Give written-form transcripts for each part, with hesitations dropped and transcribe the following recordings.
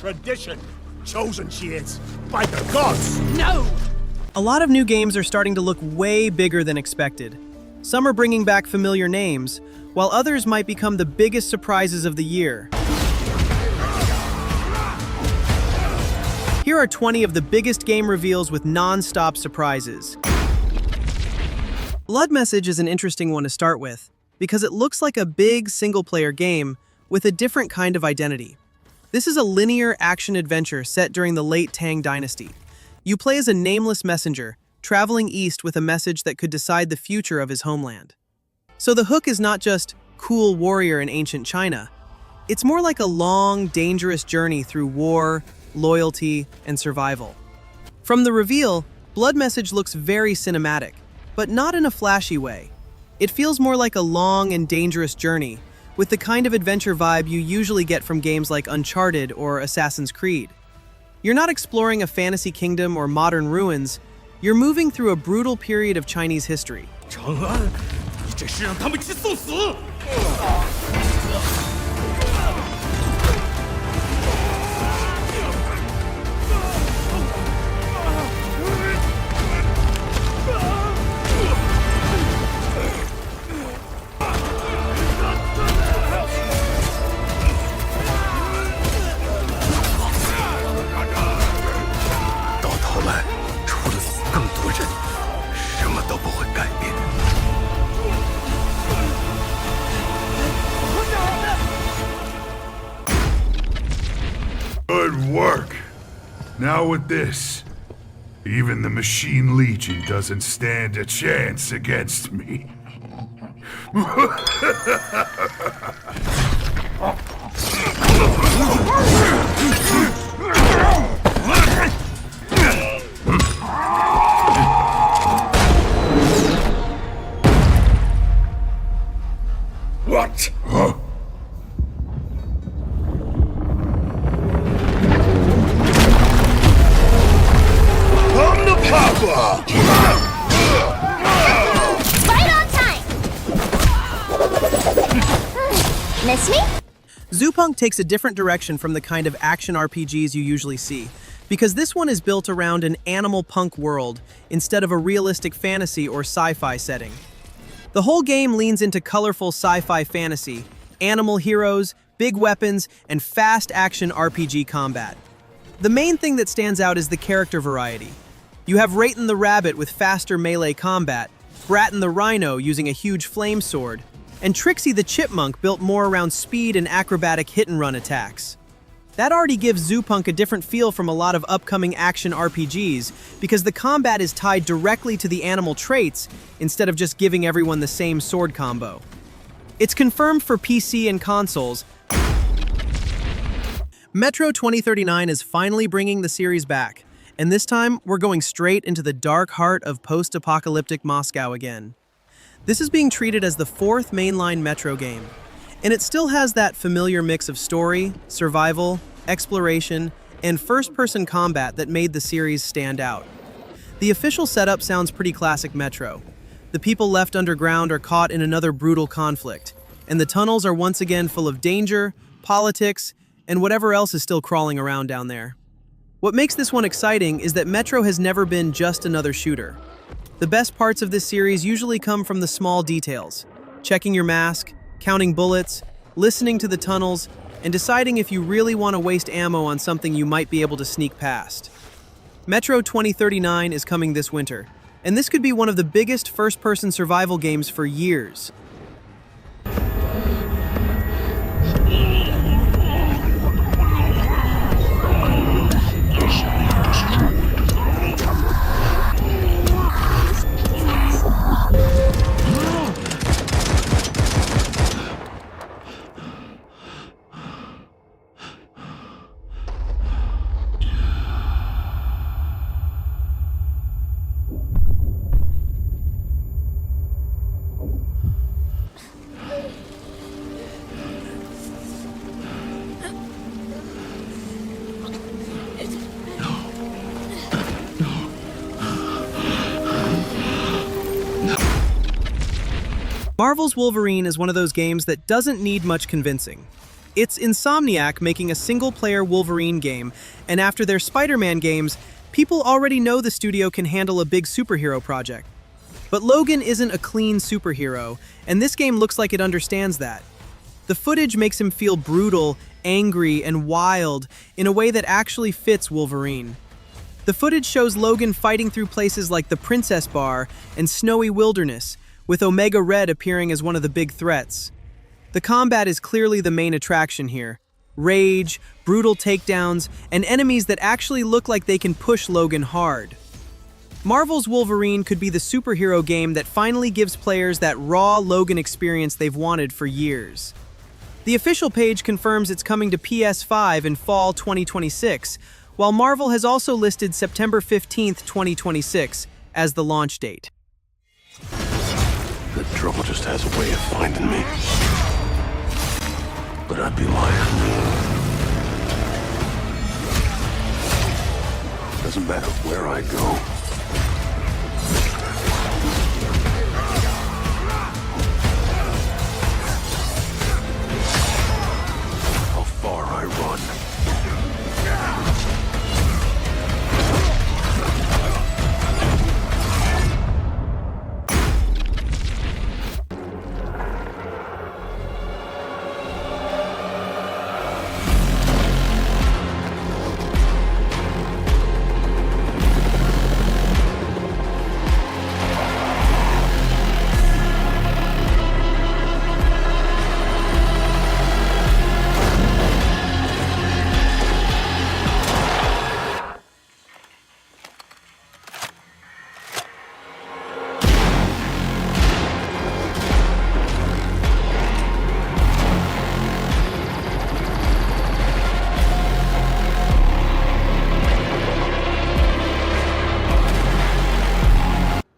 Tradition. Chosen she is. By the gods. No! A lot of new games are starting to look way bigger than expected. Some are bringing back familiar names, while others might become the biggest surprises of the year. Here are 20 of the biggest game reveals with non-stop surprises. Blood Message is an interesting one to start with, because it looks like a big single-player game with a different kind of identity. This is a linear action-adventure set during the late Tang Dynasty. You play as a nameless messenger, traveling east with a message that could decide the future of his homeland. So the hook is not just cool warrior in ancient China. It's more like a long, dangerous journey through war, loyalty, and survival. From the reveal, Blood Message looks very cinematic, but not in a flashy way. It feels more like a long and dangerous journey, with the kind of adventure vibe you usually get from games like Uncharted or Assassin's Creed. You're not exploring a fantasy kingdom or modern ruins, you're moving through a brutal period of Chinese history. 长安，你这是让他们去送死！ Good work. Now with this, even the Machine Legion doesn't stand a chance against me. What? Huh? Right on time! Miss me? Zoopunk takes a different direction from the kind of action RPGs you usually see, because this one is built around an animal punk world instead of a realistic fantasy or sci-fi setting. The whole game leans into colorful sci-fi fantasy, animal heroes, big weapons, and fast action RPG combat. The main thing that stands out is the character variety. You have Rayton the Rabbit with faster melee combat, Bratton the Rhino using a huge flame sword, and Trixie the Chipmunk built more around speed and acrobatic hit-and-run attacks. That already gives Zoopunk a different feel from a lot of upcoming action RPGs because the combat is tied directly to the animal traits instead of just giving everyone the same sword combo. It's confirmed for PC and consoles. Metro 2039 is finally bringing the series back, and this time we're going straight into the dark heart of post-apocalyptic Moscow again. This is being treated as the fourth mainline Metro game, and it still has that familiar mix of story, survival, exploration, and first-person combat that made the series stand out. The official setup sounds pretty classic Metro. The people left underground are caught in another brutal conflict, and the tunnels are once again full of danger, politics, and whatever else is still crawling around down there. What makes this one exciting is that Metro has never been just another shooter. The best parts of this series usually come from the small details, checking your mask, counting bullets, listening to the tunnels, and deciding if you really want to waste ammo on something you might be able to sneak past. Metro 2039 is coming this winter, and this could be one of the biggest first-person survival games for years. Marvel's Wolverine is one of those games that doesn't need much convincing. It's Insomniac making a single-player Wolverine game, and after their Spider-Man games, people already know the studio can handle a big superhero project. But Logan isn't a clean superhero, and this game looks like it understands that. The footage makes him feel brutal, angry, and wild in a way that actually fits Wolverine. The footage shows Logan fighting through places like the Princess Bar and Snowy Wilderness, with Omega Red appearing as one of the big threats. The combat is clearly the main attraction here. Rage, brutal takedowns, and enemies that actually look like they can push Logan hard. Marvel's Wolverine could be the superhero game that finally gives players that raw Logan experience they've wanted for years. The official page confirms it's coming to PS5 in fall 2026, while Marvel has also listed September 15th, 2026 as the launch date. The trouble just has a way of finding me. But I'd be lying. Doesn't matter where I go. How far I run.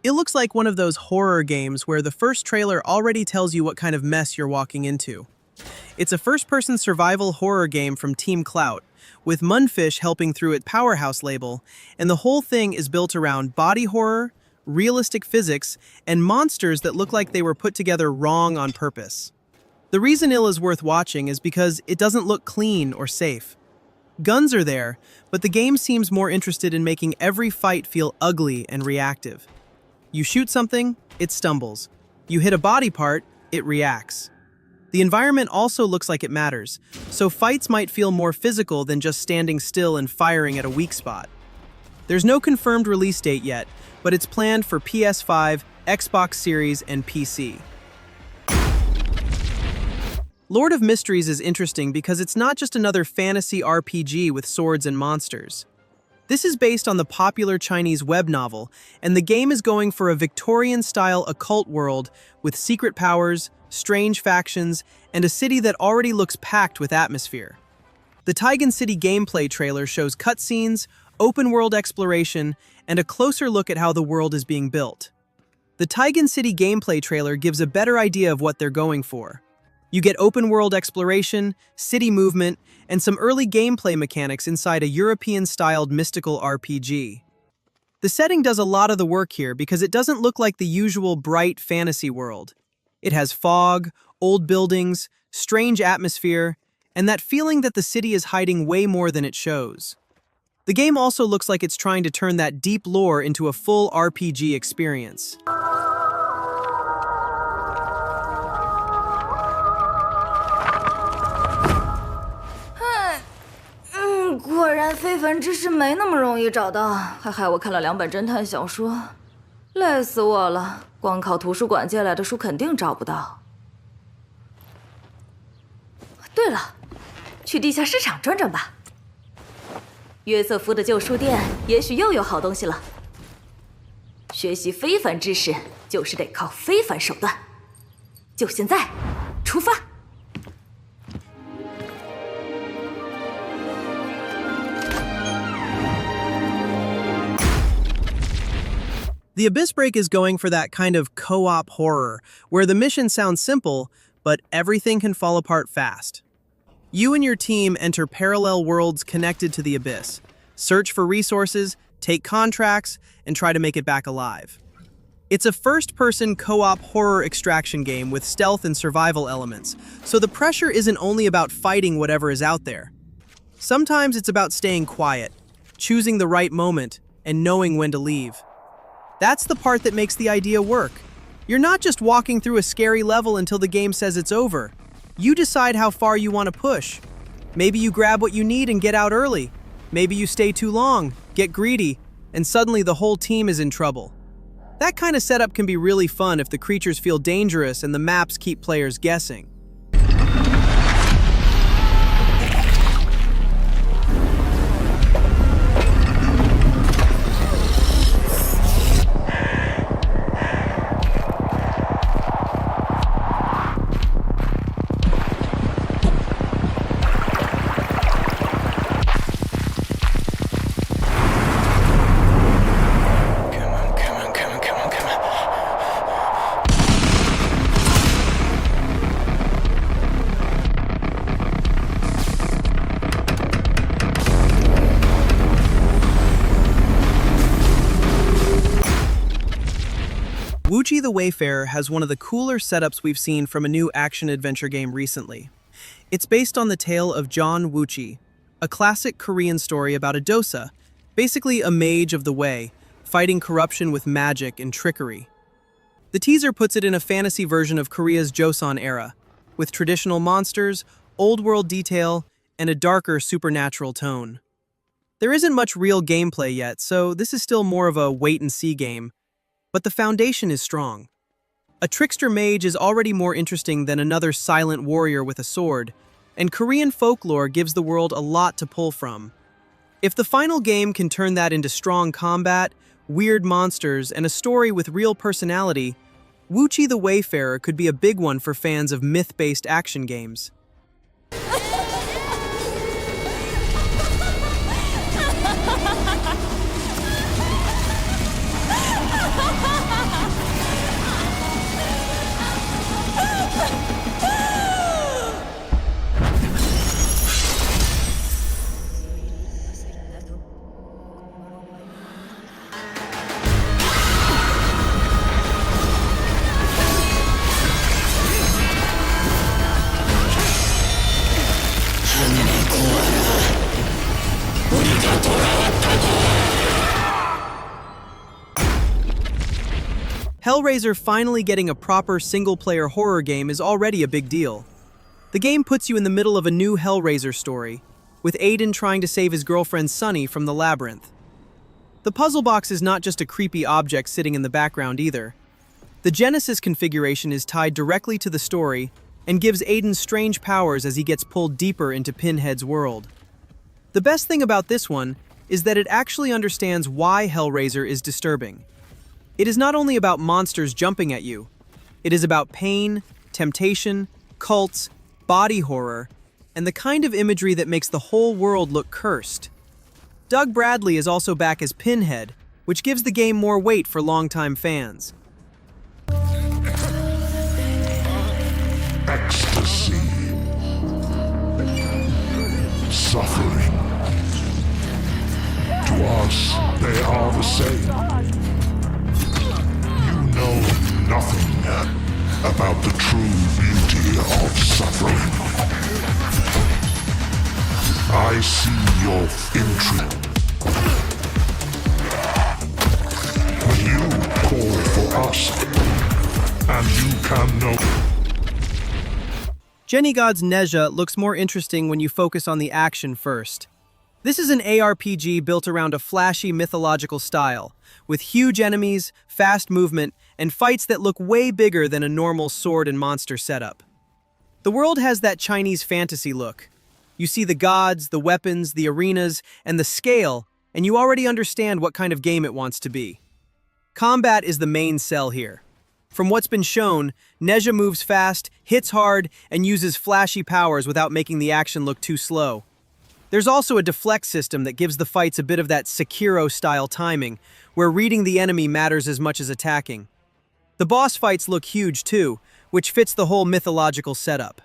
It looks like one of those horror games where the first trailer already tells you what kind of mess you're walking into. It's a first-person survival horror game from Team Clout, with Munfish helping through its Powerhouse label, and the whole thing is built around body horror, realistic physics, and monsters that look like they were put together wrong on purpose. The reason it is worth watching is because it doesn't look clean or safe. Guns are there, but the game seems more interested in making every fight feel ugly and reactive. You shoot something, it stumbles. You hit a body part, it reacts. The environment also looks like it matters, so fights might feel more physical than just standing still and firing at a weak spot. There's no confirmed release date yet, but it's planned for PS5, Xbox Series, and PC. Lord of Mysteries is interesting because it's not just another fantasy RPG with swords and monsters. This is based on the popular Chinese web novel, and the game is going for a Victorian-style occult world with secret powers, strange factions, and a city that already looks packed with atmosphere. The Taigan City gameplay trailer shows cutscenes, open-world exploration, and a closer look at how the world is being built. The Taigan City gameplay trailer gives a better idea of what they're going for. You get open-world exploration, city movement, and some early gameplay mechanics inside a European-styled mystical RPG. The setting does a lot of the work here because it doesn't look like the usual bright fantasy world. It has fog, old buildings, strange atmosphere, and that feeling that the city is hiding way more than it shows. The game also looks like it's trying to turn that deep lore into a full RPG experience. 果然非凡知识没那么容易找到，还害我看了2本侦探小说，累死我了。光靠图书馆借来的书肯定找不到。对了，去地下市场转转吧。约瑟夫的旧书店也许又有好东西了。学习非凡知识就是得靠非凡手段。就现在，出发！ The Abyss Break is going for that kind of co-op horror, where the mission sounds simple, but everything can fall apart fast. You and your team enter parallel worlds connected to the Abyss, search for resources, take contracts, and try to make it back alive. It's a first-person co-op horror extraction game with stealth and survival elements, so the pressure isn't only about fighting whatever is out there. Sometimes it's about staying quiet, choosing the right moment, and knowing when to leave. That's the part that makes the idea work. You're not just walking through a scary level until the game says it's over. You decide how far you want to push. Maybe you grab what you need and get out early. Maybe you stay too long, get greedy, and suddenly the whole team is in trouble. That kind of setup can be really fun if the creatures feel dangerous and the maps keep players guessing. Woochi the Wayfarer has one of the cooler setups we've seen from a new action-adventure game recently. It's based on the tale of John Woochi, a classic Korean story about a dosa, basically a mage of the way, fighting corruption with magic and trickery. The teaser puts it in a fantasy version of Korea's Joseon era, with traditional monsters, old-world detail, and a darker supernatural tone. There isn't much real gameplay yet, so this is still more of a wait-and-see game, but the foundation is strong. A trickster mage is already more interesting than another silent warrior with a sword, and Korean folklore gives the world a lot to pull from. If the final game can turn that into strong combat, weird monsters, and a story with real personality, Woochi the Wayfarer could be a big one for fans of myth-based action games. Hellraiser finally getting a proper single-player horror game is already a big deal. The game puts you in the middle of a new Hellraiser story, with Aiden trying to save his girlfriend Sunny from the labyrinth. The puzzle box is not just a creepy object sitting in the background either. The Genesis configuration is tied directly to the story and gives Aiden strange powers as he gets pulled deeper into Pinhead's world. The best thing about this one is that it actually understands why Hellraiser is disturbing. It is not only about monsters jumping at you, it is about pain, temptation, cults, body horror, and the kind of imagery that makes the whole world look cursed. Doug Bradley is also back as Pinhead, which gives the game more weight for longtime fans. Ecstasy. Suffering. To us, they are the same. You know nothing about the true beauty of suffering. I see your intrigue. You call for us, and you can know. GeniGods Nezha looks more interesting when you focus on the action first. This is an ARPG built around a flashy mythological style, with huge enemies, fast movement, and fights that look way bigger than a normal sword and monster setup. The world has that Chinese fantasy look. You see the gods, the weapons, the arenas, and the scale, and you already understand what kind of game it wants to be. Combat is the main sell here. From what's been shown, Nezha moves fast, hits hard, and uses flashy powers without making the action look too slow. There's also a deflect system that gives the fights a bit of that Sekiro-style timing, where reading the enemy matters as much as attacking. The boss fights look huge too, which fits the whole mythological setup.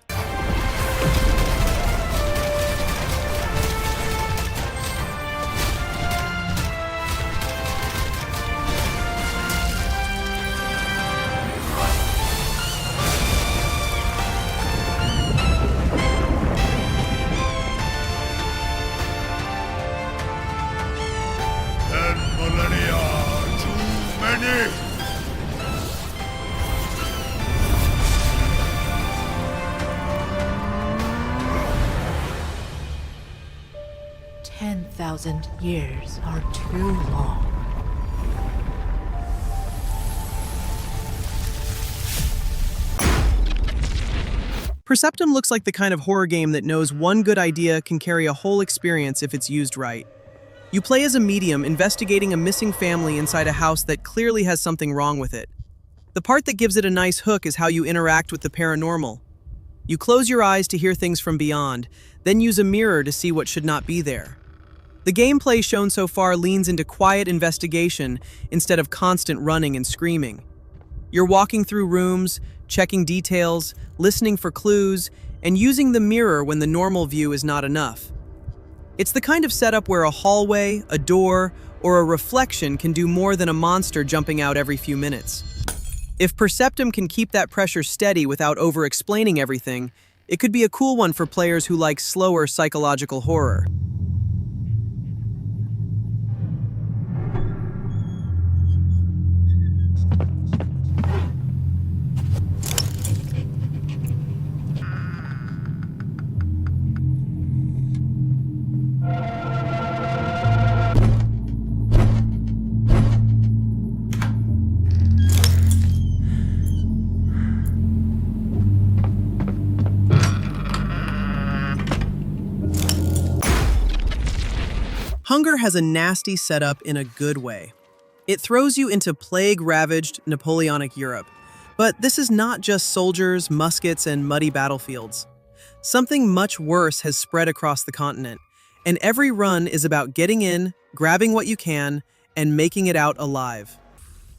$10,000 years are too long. Perceptum looks like the kind of horror game that knows one good idea can carry a whole experience if it's used right. You play as a medium investigating a missing family inside a house that clearly has something wrong with it. The part that gives it a nice hook is how you interact with the paranormal. You close your eyes to hear things from beyond, then use a mirror to see what should not be there. The gameplay shown so far leans into quiet investigation instead of constant running and screaming. You're walking through rooms, checking details, listening for clues, and using the mirror when the normal view is not enough. It's the kind of setup where a hallway, a door, or a reflection can do more than a monster jumping out every few minutes. If Perceptum can keep that pressure steady without over-explaining everything, it could be a cool one for players who like slower psychological horror. Hunger has a nasty setup in a good way. It throws you into plague-ravaged Napoleonic Europe. But this is not just soldiers, muskets, and muddy battlefields. Something much worse has spread across the continent, and every run is about getting in, grabbing what you can, and making it out alive.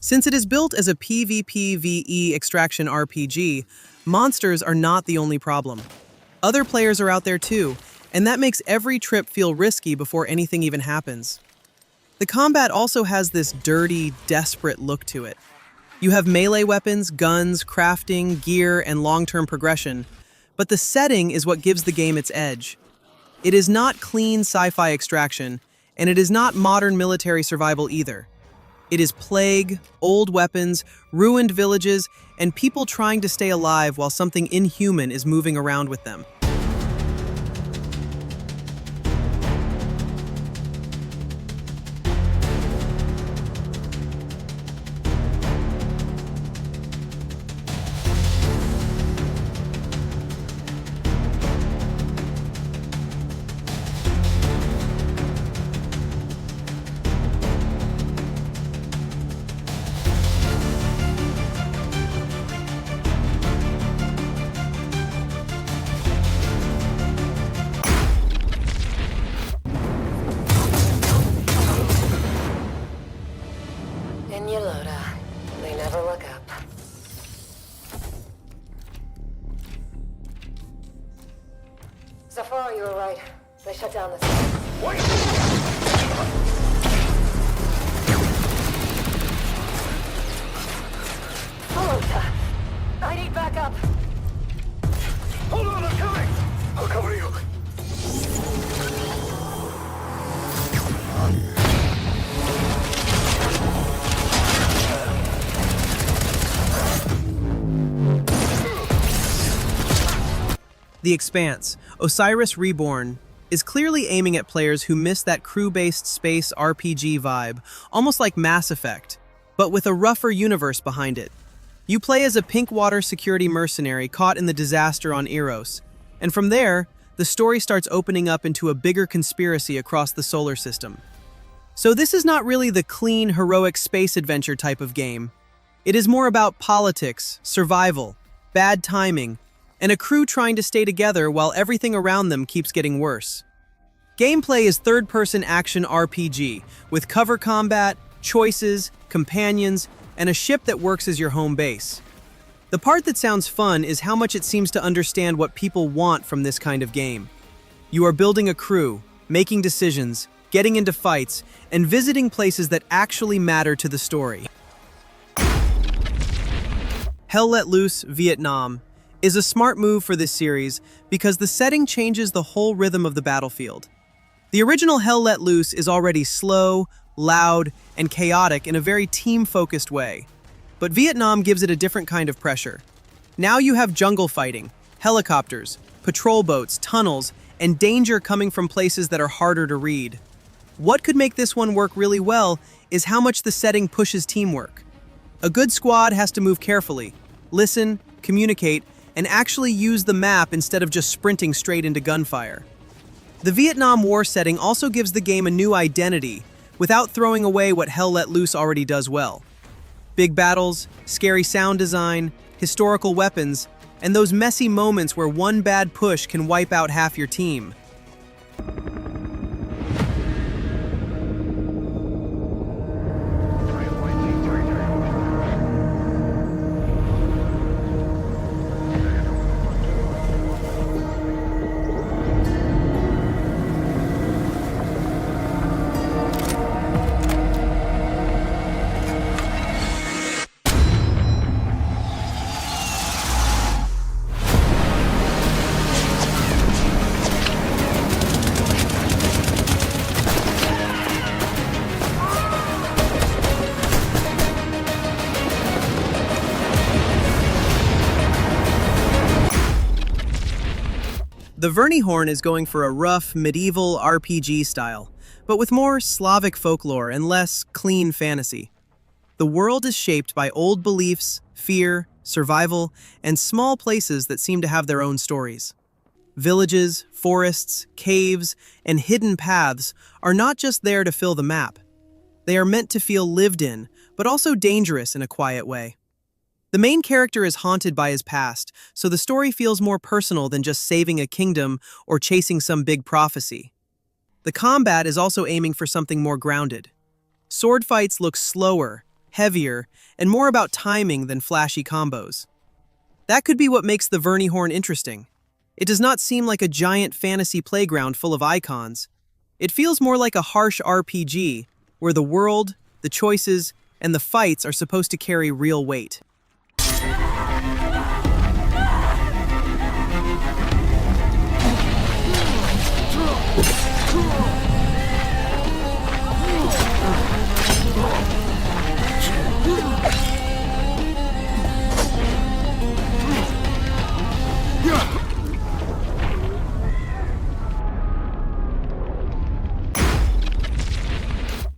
Since it is built as a PvPvE extraction RPG, monsters are not the only problem. Other players are out there too, and that makes every trip feel risky before anything even happens. The combat also has this dirty, desperate look to it. You have melee weapons, guns, crafting, gear, and long-term progression, but the setting is what gives the game its edge. It is not clean sci-fi extraction, and it is not modern military survival either. It is plague, old weapons, ruined villages, and people trying to stay alive while something inhuman is moving around with them. They never look up. Zafar, you were right. They shut down this. Wait! Alota! I need backup! Hold on, I'm coming! I'll cover you. The Expanse, Osiris Reborn, is clearly aiming at players who miss that crew-based space RPG vibe, almost like Mass Effect, but with a rougher universe behind it. You play as a pink-water security mercenary caught in the disaster on Eros, and from there, the story starts opening up into a bigger conspiracy across the solar system. So this is not really the clean, heroic space adventure type of game. It is more about politics, survival, bad timing, and a crew trying to stay together while everything around them keeps getting worse. Gameplay is third-person action RPG, with cover combat, choices, companions, and a ship that works as your home base. The part that sounds fun is how much it seems to understand what people want from this kind of game. You are building a crew, making decisions, getting into fights, and visiting places that actually matter to the story. Hell Let Loose, Vietnam is a smart move for this series because the setting changes the whole rhythm of the battlefield. The original Hell Let Loose is already slow, loud, and chaotic in a very team-focused way. But Vietnam gives it a different kind of pressure. Now you have jungle fighting, helicopters, patrol boats, tunnels, and danger coming from places that are harder to read. What could make this one work really well is how much the setting pushes teamwork. A good squad has to move carefully, listen, communicate, and actually use the map instead of just sprinting straight into gunfire. The Vietnam War setting also gives the game a new identity without throwing away what Hell Let Loose already does well. Big battles, scary sound design, historical weapons, and those messy moments where one bad push can wipe out half your team. The Vernyhorn is going for a rough, medieval RPG style, but with more Slavic folklore and less clean fantasy. The world is shaped by old beliefs, fear, survival, and small places that seem to have their own stories. Villages, forests, caves, and hidden paths are not just there to fill the map. They are meant to feel lived in, but also dangerous in a quiet way. The main character is haunted by his past, so the story feels more personal than just saving a kingdom or chasing some big prophecy. The combat is also aiming for something more grounded. Sword fights look slower, heavier, and more about timing than flashy combos. That could be what makes the Vernyhorn interesting. It does not seem like a giant fantasy playground full of icons. It feels more like a harsh RPG, where the world, the choices, and the fights are supposed to carry real weight.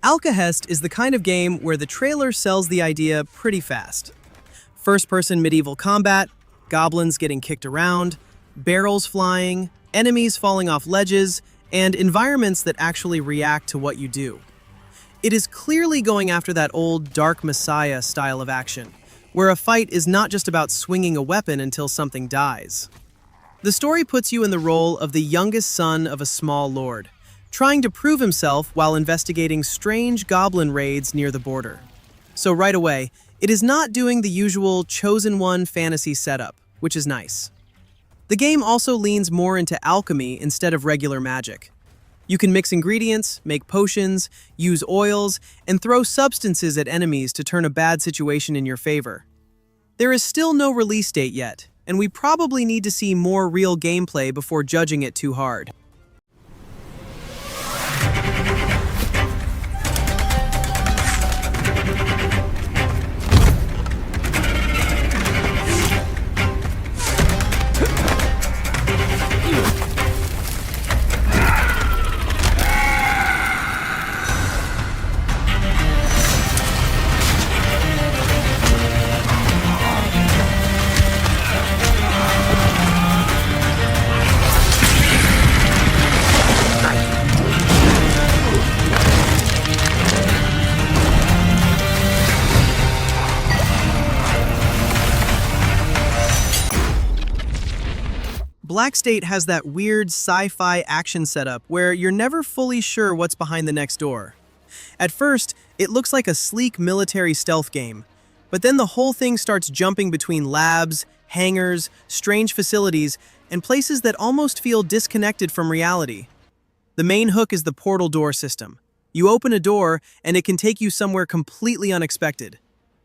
Alkahest is the kind of game where the trailer sells the idea pretty fast. First-person medieval combat, goblins getting kicked around, barrels flying, enemies falling off ledges, and environments that actually react to what you do. It is clearly going after that old Dark Messiah style of action, where a fight is not just about swinging a weapon until something dies. The story puts you in the role of the youngest son of a small lord, trying to prove himself while investigating strange goblin raids near the border. So right away, it is not doing the usual Chosen One fantasy setup, which is nice. The game also leans more into alchemy instead of regular magic. You can mix ingredients, make potions, use oils, and throw substances at enemies to turn a bad situation in your favor. There is still no release date yet, and we probably need to see more real gameplay before judging it too hard. Black State has that weird sci-fi action setup where you're never fully sure what's behind the next door. At first, it looks like a sleek military stealth game, but then the whole thing starts jumping between labs, hangars, strange facilities, and places that almost feel disconnected from reality. The main hook is the portal door system. You open a door, and it can take you somewhere completely unexpected.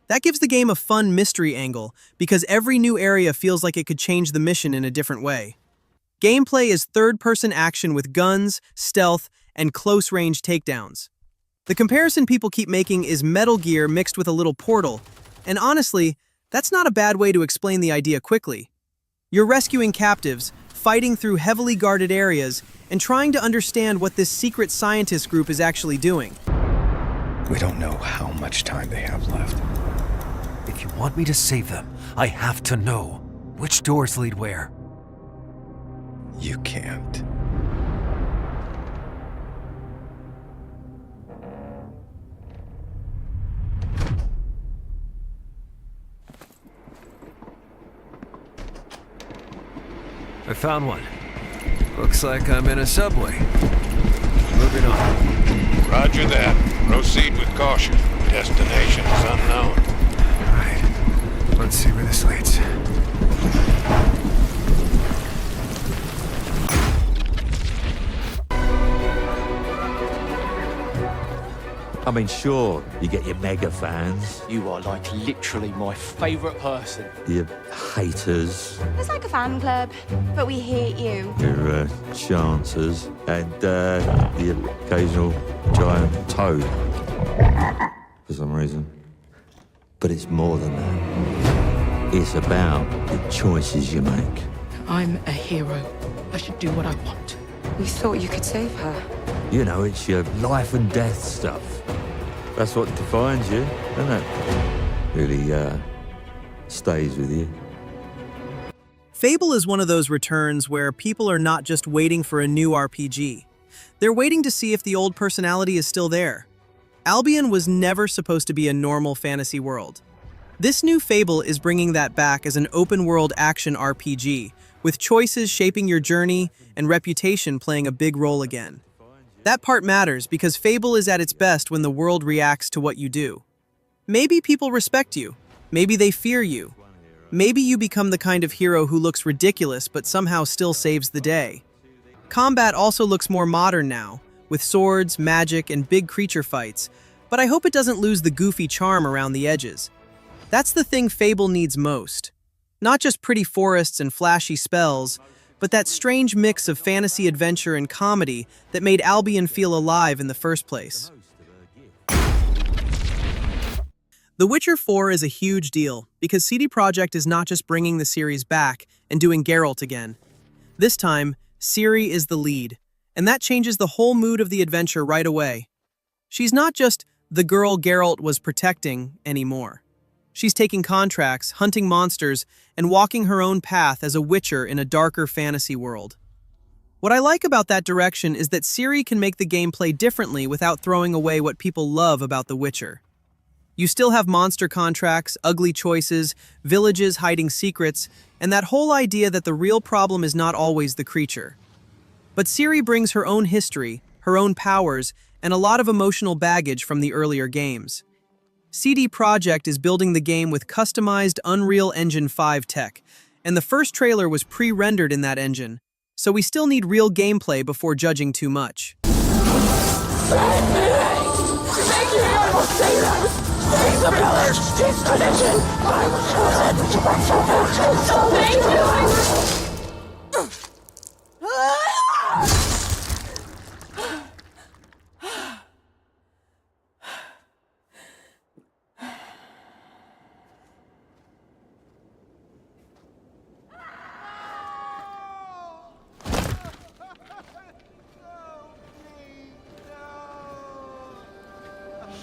That gives the game a fun mystery angle, because every new area feels like it could change the mission in a different way. Gameplay is third-person action with guns, stealth, and close-range takedowns. The comparison people keep making is Metal Gear mixed with a little Portal, and honestly, that's not a bad way to explain the idea quickly. You're rescuing captives, fighting through heavily guarded areas, and trying to understand what this secret scientist group is actually doing. We don't know how much time they have left. If you want me to save them, I have to know which doors lead where. You can't. I found one. Looks like I'm in a subway. Moving on. Roger that. Proceed with caution. Destination is unknown. Alright. Let's see where this leads. I mean, sure, you get your mega fans, You are like literally my favourite person. your haters, It's like a fan club, but we hate you. your chancers, and the occasional giant toad, for some reason. But it's more than that. It's about the choices you make. I'm a hero. I should do what I want. We thought you could save her. You know, it's your life and death stuff. That's what defines you, doesn't it? Really, stays with you. Fable is one of those returns where people are not just waiting for a new RPG. They're waiting to see if the old personality is still there. Albion was never supposed to be a normal fantasy world. This new Fable is bringing that back as an open-world action RPG, with choices shaping your journey and reputation playing a big role again. That part matters because Fable is at its best when the world reacts to what you do. Maybe people respect you. Maybe they fear you. Maybe you become the kind of hero who looks ridiculous but somehow still saves the day. Combat also looks more modern now, with swords, magic, and big creature fights, but I hope it doesn't lose the goofy charm around the edges. That's the thing Fable needs most. Not just pretty forests and flashy spells, but that strange mix of fantasy adventure and comedy that made Albion feel alive in the first place. The Witcher 4 is a huge deal because CD Projekt is not just bringing the series back and doing Geralt again. This time, Ciri is the lead, and that changes the whole mood of the adventure right away. She's not just the girl Geralt was protecting anymore. She's taking contracts, hunting monsters, and walking her own path as a witcher in a darker fantasy world. What I like about that direction is that Ciri can make the gameplay differently without throwing away what people love about The Witcher. You still have monster contracts, ugly choices, villages hiding secrets, and that whole idea that the real problem is not always the creature. But Ciri brings her own history, her own powers, and a lot of emotional baggage from the earlier games. CD Projekt is building the game with customized Unreal Engine 5 tech, and the first trailer was pre-rendered in that engine, so we still need real gameplay before judging too much.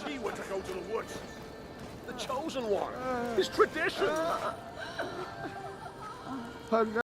She were to go to the woods. The chosen one. His tradition.